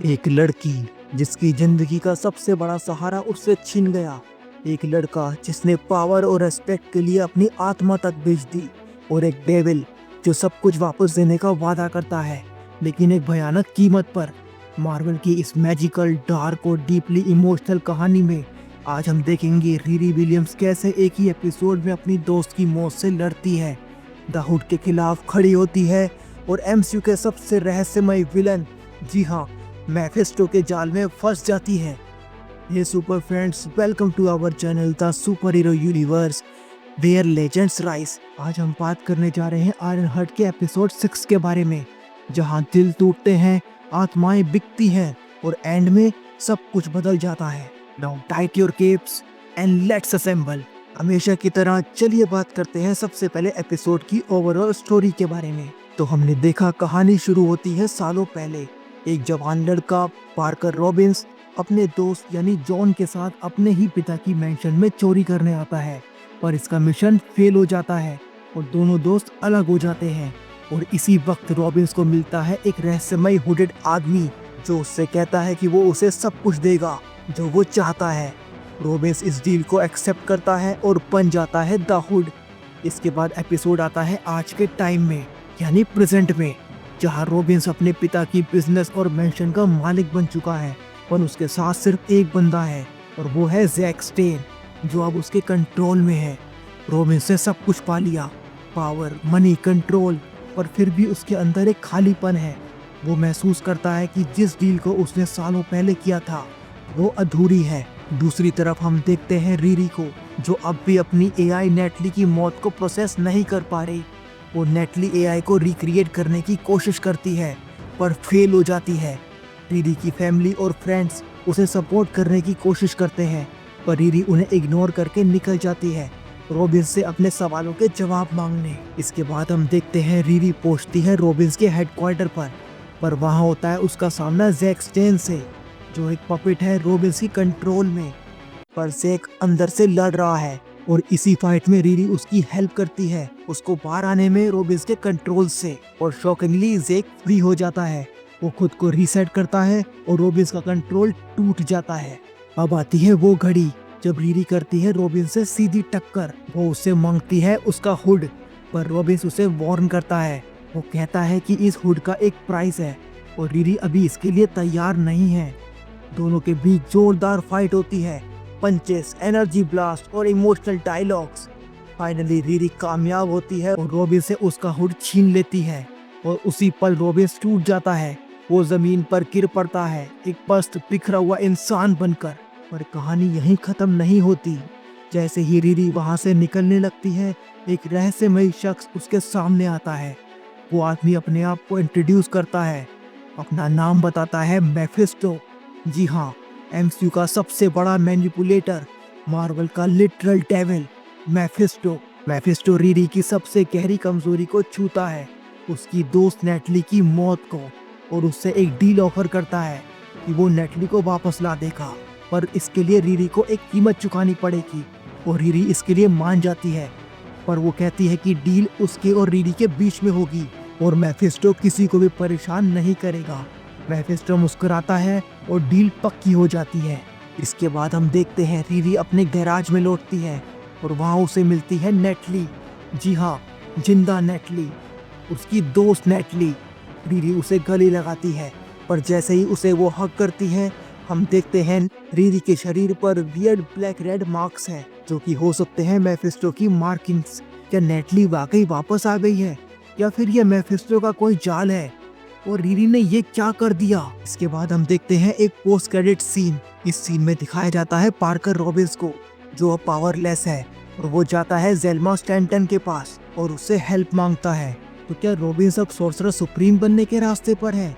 एक लड़की जिसकी जिंदगी का सबसे बड़ा सहारा उससे छीन गया। एक लड़का जिसने पावर और रेस्पेक्ट के लिए अपनी आत्मा तक बेच दी। और एक डेविल जो सब कुछ वापस देने का वादा करता है, लेकिन एक भयानक कीमत पर। मार्वल की इस मैजिकल, डार्क और डीपली इमोशनल कहानी में आज हम देखेंगे रीरी विलियम्स कैसे एक ही एपिसोड में अपनी दोस्त की मौत से लड़ती है, द हुड के खिलाफ खड़ी होती है और एमसीयू के सबसे रहस्यमय विलन, जी हाँ, मैफिस्टो के जाल में फंस जाती है। ये super friends, welcome to our channel the super hero universe where legends rise. आज हम बात करने जा रहे हैं आयरन हार्ट के एपिसोड 6 के बारे में, जहां दिल टूटते हैं, आत्माएं बिकती हैं और एंड में सब कुछ बदल जाता है। Now tight your keeps and let's assemble. हमेशा की तरह चलिए बात करते हैं सबसे पहले एपिसोड की ओवरऑल स्टोरी के बारे में। तो हमने देखा कहानी शुरू होती है सालों पहले। एक जवान लड़का पार्कर रॉबिन्स अपने दोस्त यानी जॉन के साथ अपने ही पिता की मैंशन में चोरी करने आता है, पर इसका मिशन फेल हो जाता है और दोनों दोस्त अलग हो जाते हैं। और इसी वक्त रॉबिन्स को मिलता है एक रहस्यमय हुडेड आदमी जो उससे कहता है कि वो उसे सब कुछ देगा जो वो चाहता है। रॉबिन्स इस डील को एक्सेप्ट करता है और बन जाता है द हुड। इसके बाद एपिसोड आता है आज के टाइम में, यानी प्रेजेंट में, जहां रॉबिन्स अपने पिता की बिजनेस और मैंशन का मालिक बन चुका है, पर उसके साथ सिर्फ एक बंदा है और वो है जैक स्टेन, जो अब उसके कंट्रोल में है। रॉबिन्स ने सब कुछ पा लिया, पावर, मनी, कंट्रोल, पर फिर भी उसके अंदर एक खालीपन है। वो महसूस करता है कि जिस डील को उसने सालों पहले किया था वो अधूरी है। दूसरी तरफ हम देखते हैं रीरी को, जो अब भी अपनी एआई नेटली की मौत को प्रोसेस नहीं कर पा रही। वो नेटली एआई को रिक्रिएट करने की कोशिश करती है, पर फेल हो जाती है। रीरी की फैमिली और फ्रेंड्स उसे सपोर्ट करने की कोशिश करते हैं, पर रीरी उन्हें इग्नोर करके निकल जाती है रॉबिन्स से अपने सवालों के जवाब मांगने। इसके बाद हम देखते हैं रीरी पहुंचती है रॉबिन्स के हेडक्वार्टर पर वहां होता है उसका सामना जैक स्टेन से, जो एक पपेट है रॉबिन्स की कंट्रोल में। पर जैक अंदर से लड़ रहा है और इसी फाइट में रीरी उसकी हेल्प करती है, उसको बाहर आने में रॉबिन्स के कंट्रोल से। और शॉकिंगली जैक फ्री हो जाता है। वो खुद को रीसेट करता है और रॉबिन्स का कंट्रोल टूट जाता है। अब आती है वो घड़ी जब रीरी करती है रॉबिन्स से सीधी टक्कर। वो उससे मांगती है उसका हुड, पर रॉबिन्स उसे वार्न करता है। वो कहता है कि इस हुड का एक प्राइस है और रीरी अभी इसके लिए तैयार नहीं है। दोनों के बीच जोरदार फाइट होती है, पंचेस, एनर्जी ब्लास्ट और इमोशनल डायलॉग्स। फाइनली रीरी कामयाब होती है और रॉबिन से उसका हुड छीन लेती है और उसी पल रॉबिन टूट जाता है। वो जमीन पर गिर पड़ता है, एक पस्त बिखरा हुआ इंसान बनकर। पर कहानी यहीं खत्म नहीं होती। जैसे ही रीरी वहां से निकलने लगती है, एक रहस्यमय शख्स उसके सामने आता है। वो आदमी अपने आप को इंट्रोड्यूस करता है, अपना नाम बताता है मैफिस्टो। जी हाँ, एमसीयू का सबसे बड़ा मैनिपुलेटर, मार्वल का लिटरल डेविल मैफिस्टो रीरी की सबसे गहरी कमजोरी को छूता है, उसकी दोस्त नेटली की मौत को, और उससे एक डील ऑफर करता है कि वो नेटली को वापस ला देगा, पर इसके लिए रीरी को एक कीमत चुकानी पड़ेगी। और रीरी इसके लिए मान जाती है, पर वो कहती है कि डील उसके और रीरी के बीच में होगी और मैफिस्टो किसी को भी परेशान नहीं करेगा। मैफिस्टो मुस्कुराता है और डील पक्की हो जाती है। इसके बाद हम देखते हैं रीरी अपने गैराज में लौटती है और वहाँ उसे मिलती है नेटली। जी हाँ, जिंदा नेटली, उसकी दोस्त नेटली। रीरी उसे गले लगाती है, पर जैसे ही उसे वो हग करती है, हम देखते हैं रीरी के शरीर पर वियर्ड ब्लैक रेड मार्क्स हैं, जो कि हो सकते हैं मैफिस्टो की मार्किंग्स। क्या नेटली वाकई वापस आ गई है या फिर यह मैफिस्टो का कोई जाल है और रीरी ने ये क्या कर दिया? इसके बाद हम देखते हैं एक पोस्ट क्रेडिट सीन। इस सीन में दिखाया जाता है पार्कर रॉबिन्स को, जो अब पावरलेस है, और वो जाता है जेल्मा स्टैंटन के पास और उससे हेल्प मांगता है। तो क्या रॉबिन्स अब सोर्सरर सुप्रीम बनने के रास्ते पर है,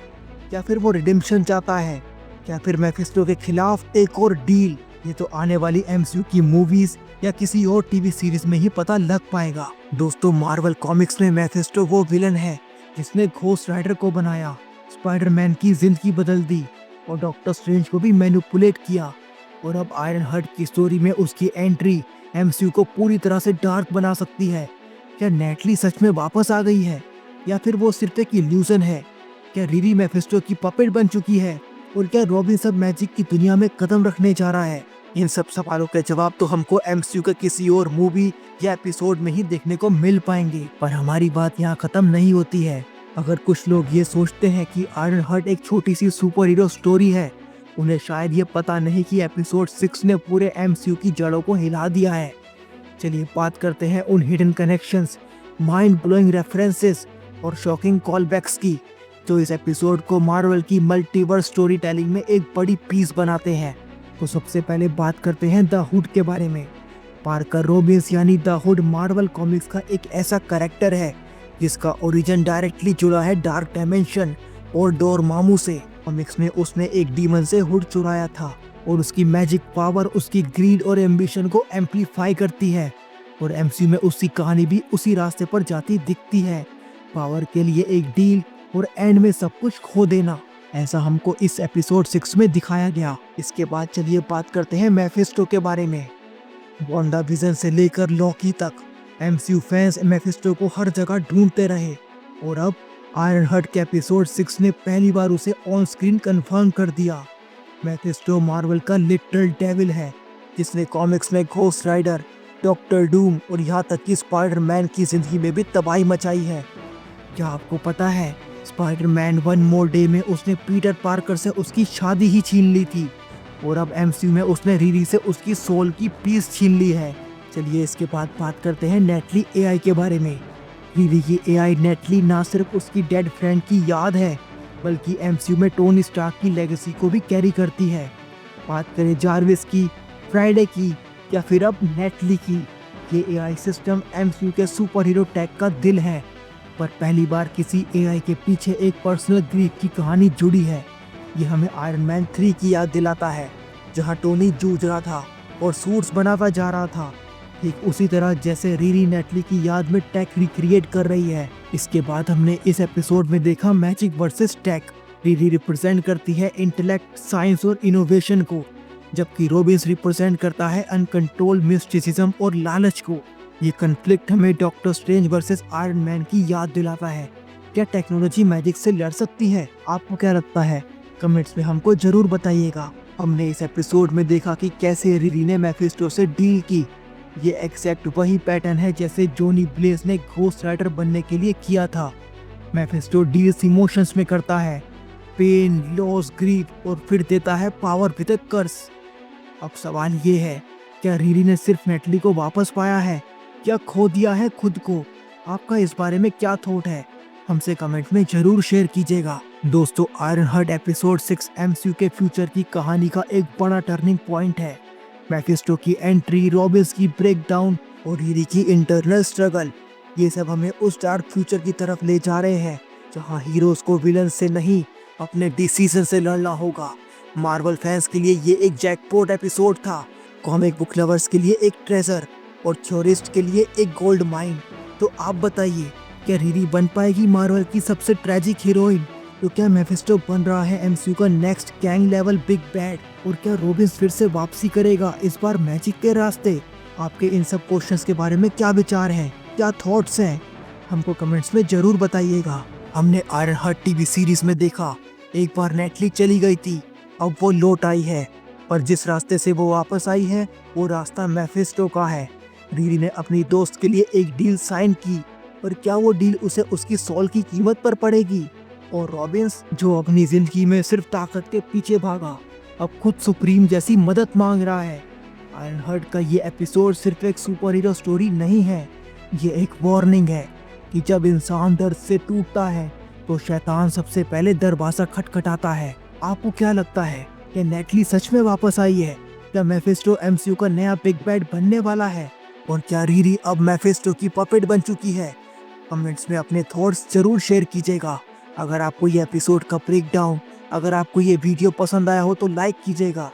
या फिर वो रिडेम्पशन चाहता है, या फिर मैफिस्टो के खिलाफ एक और डील? ये तो आने वाली एमसीयू की मूवीज या किसी और टीवी सीरीज में ही पता लग पाएगा। दोस्तों, मार्वल कॉमिक्स में मैफिस्टो वो विलन है जिसने घोस्ट राइडर को बनाया, स्पाइडरमैन की जिंदगी बदल दी और डॉक्टर स्ट्रेंज को भी मैनिपुलेट किया। और अब आयरन हार्ट की स्टोरी में उसकी एंट्री एमसीयू को पूरी तरह से डार्क बना सकती है। क्या नेटली सच में वापस आ गई है, या फिर वो सिर्फ एक इल्यूजन है? क्या रीरी मैफिस्टो की पपेट बन चुकी है, और क्या रॉबिन सब मैजिक की दुनिया में कदम रखने जा रहा है? इन सब सवालों के जवाब तो हमको एमसीयू के किसी और मूवी या एपिसोड में ही देखने को मिल पाएंगे। पर हमारी बात यहाँ खत्म नहीं होती है। अगर कुछ लोग ये सोचते हैं कि आयरन हार्ट एक छोटी सी सुपर हीरो स्टोरी है, उन्हें शायद ये पता नहीं कि एपिसोड 6 ने पूरे एमसीयू की जड़ों को हिला दिया है। चलिए बात करते हैं उन hidden connections, mind blowing references और शॉकिंग कॉलबैक्स की, जो इस एपिसोड को मार्वल की मल्टीवर्स स्टोरी टेलिंग में एक बड़ी पीस बनाते हैं। तो सबसे पहले बात करते हैं द हुड के बारे में। पार्कर रोबिन्स यानी द हुड मार्वल कॉमिक्स का एक ऐसा कैरेक्टर है जिसका ओरिजिन डायरेक्टली जुड़ा है डार्क डायमेंशन और डोरमामू से। कॉमिक्स में उसने एक डीमन से हुड चुराया था और उसकी मैजिक पावर उसकी ग्रीड और एम्बिशन को एम्पलीफाई करती है। और एमसीयू में उसकी कहानी भी उसी रास्ते पर जाती दिखती है, पावर के लिए एक डील और एंड में सब कुछ खो देना। ऐसा हमको इस एपिसोड 6 में दिखाया गया। इसके बाद चलिए बात करते हैं मेफिस्टो के बारे में। वांडा विजन से लेकर लॉकी तक एमसीयू फैंस मेफिस्टो को हर जगह ढूंढते रहे और अब आयरन हार्ट के एपिसोड 6 ने पहली बार उसे ऑन स्क्रीन कंफर्म कर दिया। मेफिस्टो मार्वल का लिटरल डेविल है जिसने कॉमिक्स में घोस्ट राइडर, डॉक्टर डूम और यहाँ तक कि स्पाइडरमैन की जिंदगी में भी तबाही मचाई है। क्या आपको पता है स्पाइडरमैन वन मोर डे में उसने पीटर पार्कर से उसकी शादी ही छीन ली थी और अब एमसीयू में उसने रीरी से उसकी सोल की पीस छीन ली है। चलिए इसके बाद बात करते हैं नेटली एआई के बारे में। रीरी की एआई नेटली ना सिर्फ उसकी डेड फ्रेंड की याद है बल्कि एमसीयू में टोनी स्टार्क की लेगेसी को भी कैरी करती है। बात करें जार्विस की, फ्राइडे की या फिर अब नेटली की, ये एआई सिस्टम एमसीयू के सुपर हीरो टैग का दिल है। पर पहली बार किसी एआई के पीछे एक पर्सनल ग्रीफ की कहानी जुड़ी है। ये हमें आयरन मैन 3 की याद दिलाता है जहां टोनी जूझ रहा था और सूट्स बनाता जा रहा था, ठीक उसी तरह जैसे रीरी नेटली की याद में टेक रिक्रिएट कर रही है। इसके बाद हमने इस एपिसोड में देखा magic versus tech. Riri represent करती है इंटेलेक्ट, साइंस और इनोवेशन को, जबकि रोबिन्स रिप्रेजेंट करता है अनकंट्रोल्ड मिस्टिसिज्म और लालच को। ये कन्फ्लिक्ट हमें doctor strange versus iron man की याद दिलाता है। क्या टेक्नोलॉजी मैजिक से लड़ सकती है? आपको क्या लगता है? कमेंट्स में हमको जरूर बताइएगा। हमने इस एपिसोड में देखा कि कैसे रीरी ने मेफिस्टो से डील की। ये एग्जैक्ट वही पैटर्न है जैसे जोनी ब्लेज ने घोस्ट राइडर बनने के लिए किया था। मेफिस्टो डील्स इमोशंस में करता है, पेन, लॉस, ग्रीफ और फिर देता है पावर विद अ कर्स। अब सवाल ये है, क्या रीरी ने सिर्फ नेटली को वापस पाया है या खो दिया है खुद को? आपका इस बारे में क्या थॉट है? हमसे कमेंट में जरूर शेयर कीजिएगा। दोस्तों, आयरन हार्ट एपिसोड 6 एमसीयू के फ्यूचर की कहानी का एक बड़ा टर्निंग पॉइंट है। मेफिस्टो की एंट्री, रॉबिन्स की ब्रेकडाउन और रीरी की इंटरनल स्ट्रगल, ये सब हमें उस डार्क फ्यूचर की तरफ ले जा रहे हैं जहां हीरोज को विलन से नहीं अपने डिसीजन से लड़ना होगा। मार्वल फैंस के लिए ये एक जैकपॉट एपिसोड था, कॉमिक बुक लवर्स के लिए एक ट्रेजर और थ्योरिस्ट के लिए एक गोल्ड माइन। तो आप बताइए, क्या रीरी बन पाएगी मार्वल की सबसे ट्रेजिक हीरोइन? तो क्या मेफिस्टो बन रहा है एमसीयू का next gang level big bad? और क्या रोबिन्स फिर से वापसी करेगा इस बार मैजिक के रास्ते? आपके इन सब क्वेश्चंस के बारे में क्या विचार हैं, क्या थॉट्स हैं? हमको कमेंट्स में जरूर बताइएगा। हमने आयरन हार्ट टीवी सीरीज में देखा, एक बार नेटली चली गई थी, अब वो लौट आई है, पर जिस रास्ते से वो वापस आई है वो रास्ता मेफिस्टो का है। रीरी ने अपनी दोस्त के लिए एक डील साइन की, पर क्या वो डील उसे उसकी सोल की कीमत पर पड़ेगी? और रॉबिन्स, जो अपनी जिंदगी में सिर्फ ताकत के पीछे भागा, अब खुद सुप्रीम जैसी मदद मांग रहा है। आयरन हार्ट का ये एपिसोड सिर्फ एक सुपर हीरो स्टोरी नहीं है, ये एक वार्निंग है कि जब इंसान दर्द से टूटता है तो शैतान सबसे पहले दरवाजा खटखटाता है। आपको क्या लगता है, क्या नेटली सच में वापस आई है? क्या मेफिस्टो एमसीयू का नया बिग बैड बनने वाला है? और क्या रीरी अब मेफिस्टो की पपेट बन चुकी है? कमेंट्स में अपने थॉट्स जरूर शेयर कीजिएगा। अगर आपको ये एपिसोड का ब्रेकडाउन, अगर आपको ये वीडियो पसंद आया हो तो लाइक कीजिएगा,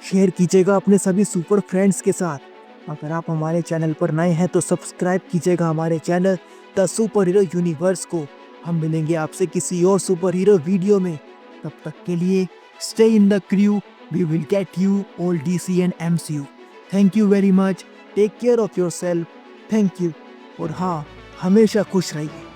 शेयर कीजिएगा अपने सभी सुपर फ्रेंड्स के साथ। अगर आप हमारे चैनल पर नए हैं तो सब्सक्राइब कीजिएगा हमारे channel the super hero universe को। हम मिलेंगे आपसे किसी और सुपर हीरो वीडियो में। तब तक के लिए stay in the crew, we will get you all DC and MCU. Thank you very much, take care of yourself, thank you. और हाँ, हमेशा खुश रहिए।